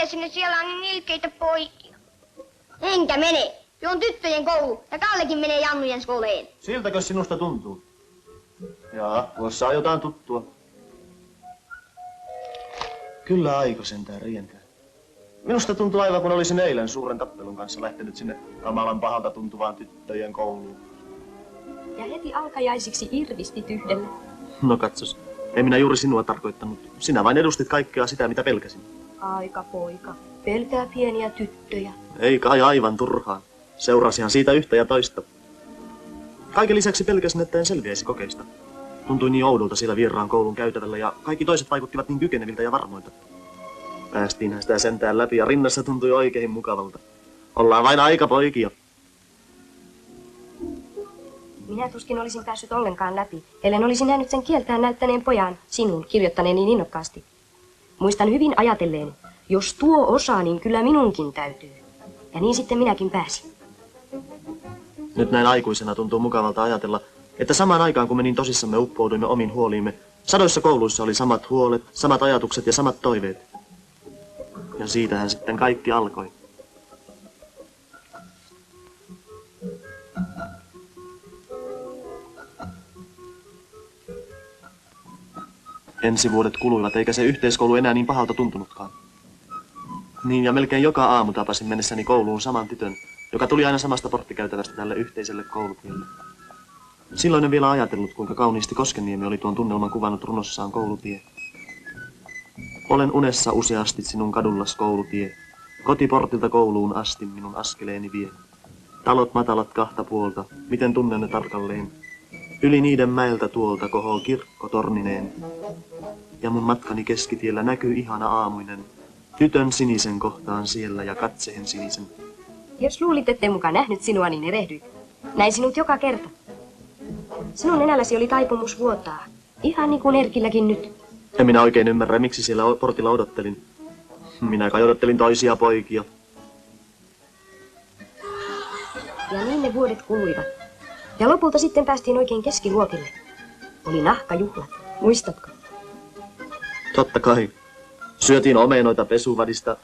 sinne, siellä on niin ilkeitä poikia. Enkä mene. Se on tyttöjen koulu ja Kallekin menee Jannujen skooleen. Siltäkö sinusta tuntuu? Jaa, tuossa on jotain tuttua. Kyllä aiko sentään rientää. Minusta tuntuu aivan kun olisin eilen suuren tappelun kanssa lähtenyt sinne kamalan pahalta tuntuvaan tyttöjen kouluun. Ja heti alkajaisiksi irvisti tyhdelle. No katsos, en minä juuri sinua tarkoittanut. Sinä vain edustit kaikkea sitä, mitä pelkäsin. Aika poika, pelkää pieniä tyttöjä. Ei kai aivan turhaan. Seurasihan siitä yhtä ja toista. Kaiken lisäksi pelkäsin, että en selviäisi kokeista. Tuntui niin oudolta siellä vieraan koulun käytävällä ja kaikki toiset vaikuttivat niin kykeneviltä ja varmoilta. Päästiinhän sitä sentään läpi ja rinnassa tuntui oikein mukavalta. Ollaan vain aikapoikia. Minä tuskin olisin päässyt ollenkaan läpi, ellen olisin nähnyt sen kieltään näyttäneen pojan, sinun, kirjoittaneen niin innokkaasti. Muistan hyvin ajatelleeni, jos tuo osaa, niin kyllä minunkin täytyy. Ja niin sitten minäkin pääsin. Nyt näin aikuisena tuntuu mukavalta ajatella, että samaan aikaan kun me niin tosissamme uppouduimme omiin huoliimme, sadoissa kouluissa oli samat huolet, samat ajatukset ja samat toiveet. Ja siitähän sitten kaikki alkoi. Ensi vuodet kuluivat, eikä se yhteiskoulu enää niin pahalta tuntunutkaan. Niin, ja melkein joka aamu tapasin mennessäni kouluun saman tytön, joka tuli aina samasta porttikäytävästä tälle yhteiselle koulutielle. Silloin en vielä ajatellut, kuinka kauniisti Koskenniemi oli tuon tunnelman kuvannut runossaan Koulutie. Olen unessa useasti sinun kadullas koulutie, kotiportilta kouluun asti minun askeleeni vie. Talot matalat kahta puolta, miten tunnen ne tarkalleen. Yli niiden mäeltä tuolta kohoo kirkko tornineen. Ja mun matkani keskitiellä näkyy ihana aamuinen, tytön sinisen kohtaan siellä ja katseen sinisen. Jos luulit, ettei muka nähnyt sinua, niin erehdyit. Näin sinut joka kerta. Sinun nenälläsi oli taipumus vuotaa. Ihan niin kuin Erkilläkin nyt. En minä oikein ymmärrä, miksi siellä portilla odottelin. Minä kai odottelin toisia poikia. Ja niin ne vuodet kuluivat. Ja lopulta sitten päästiin oikein keskiluokille. Oli nahkajuhlat, muistatko? Totta kai. Syötiin omenoita pesuvadista,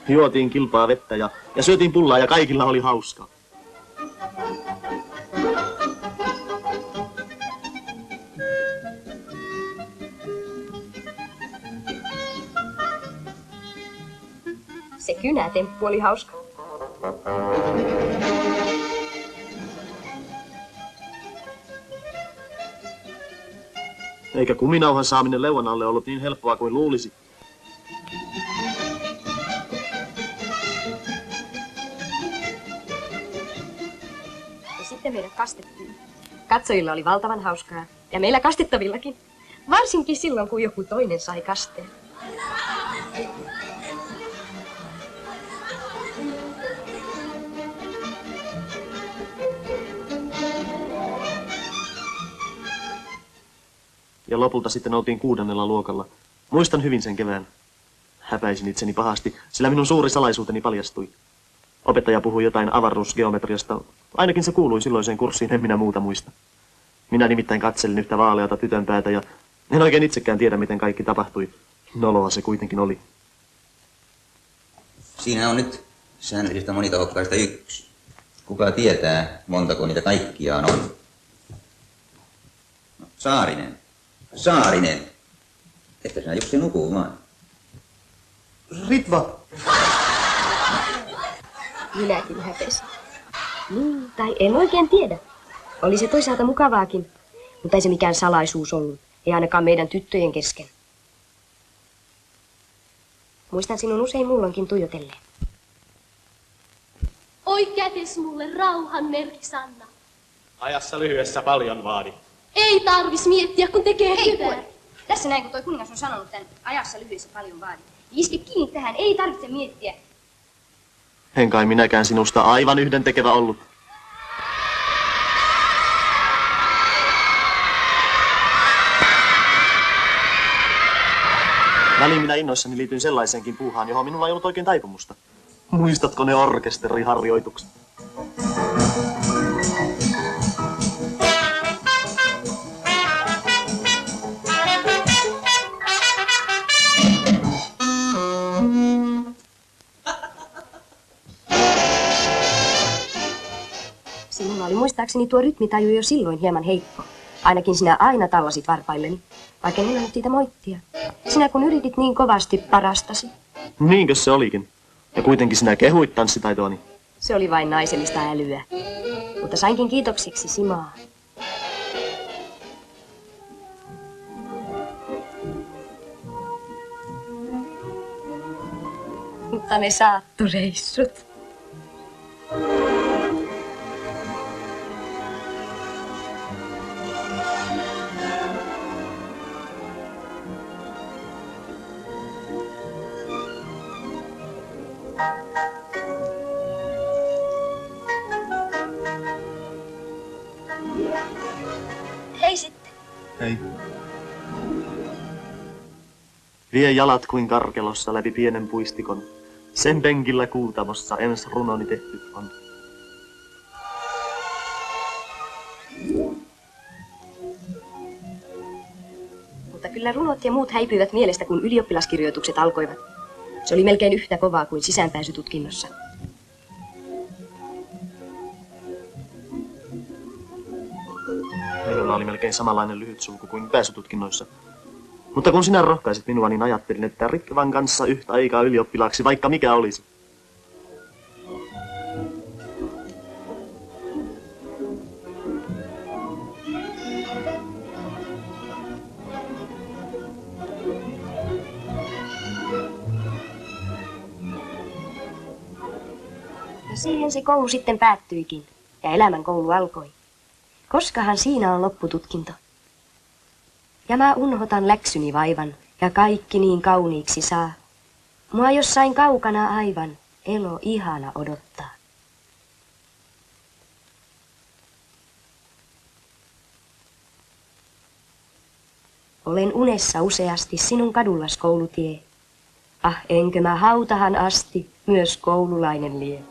juotiin kilpaa vettä ja syötiin pullaa ja kaikilla oli hauskaa. Se kynätemppu oli hauska. Eikä kuminauhan saaminen leuan alle ollut niin helppoa kuin luulisi. Ja sitten meidät kastettiin. Katsojilla oli valtavan hauskaa. Ja meillä kastettavillakin. Varsinkin silloin, kun joku toinen sai kasteen. Ja lopulta sitten oltiin 6. luokalla. Muistan hyvin sen kevään. Häpäisin itseni pahasti, sillä minun suuri salaisuuteni paljastui. Opettaja puhui jotain avaruusgeometriasta. Ainakin se kuului silloiseen kurssiin, en minä muuta muista. Minä nimittäin katselin yhtä vaaleata tytönpäätä ja en oikein itsekään tiedä, miten kaikki tapahtui. Noloa se kuitenkin oli. Siinä on nyt säännöllisistä monitahokkaista 1. Kuka tietää, montako niitä kaikkiaan on? No, Saarinen. Saarinen. Että sinä Jussi nukumaan. Ritva! Minäkin häpesin. Niin, tai en oikein tiedä. Oli se toisaalta mukavaakin, mutta ei se mikään salaisuus ollut. Ei ainakaan meidän tyttöjen kesken. Muistan sinun usein mullonkin tuijotelleen. Oi kätes mulle rauhan merkki, Sanna. Ajassa lyhyessä paljon vaadi. Ei tarvis miettiä, kun tekee hyvää. Tässä näin, kun toi kuningas on sanonut tämän ajassa lyhyessä paljon vaadi. Iske kiinni tähän, ei tarvitse miettiä. En kai minäkään sinusta aivan yhdentekevä ollut. Väliin minä innoissani liityin sellaiseenkin puuhaan, johon minulla ei ollut oikein taipumusta. Muistatko ne orkesteriharjoitukset? Sinulla oli muistaakseni tuo rytmitaju jo silloin hieman heikko. Ainakin sinä aina tallasit varpailleni, vaikka en ollut siitä moittia. Sinä kun yritit niin kovasti parastasi. Niinkö se olikin? Ja kuitenkin sinä kehuit tanssitaitoani. Se oli vain naisellista älyä. Mutta sainkin kiitoksiksi Simaa. Mutta ne saattureissut. Hei sitten. Hei. Vie jalat kuin karkelossa läpi pienen puistikon. Sen penkillä kuutamossa ens runoni tehty on. Mutta kyllä runot ja muut häipyivät mielestä, kun ylioppilaskirjoitukset alkoivat. Se oli melkein yhtä kovaa kuin sisäänpääsytutkinnossa. Minulla oli melkein samanlainen lyhyt sulku kuin pääsytutkinnoissa. Mutta kun sinä rohkaisit minua, niin ajattelin, että Ritvan kanssa yhtä aikaa ylioppilaaksi, vaikka mikä olisi. Ja siihen se koulu sitten päättyikin, ja elämän koulu alkoi. Koskahan siinä on loppututkinto? Ja mä unhotan läksyni vaivan, ja kaikki niin kauniiksi saa. Mua jossain kaukana aivan elo ihana odottaa. Olen unessa useasti sinun kadullas koulutie. Ah, enkö mä hautahan asti myös koululainen lie.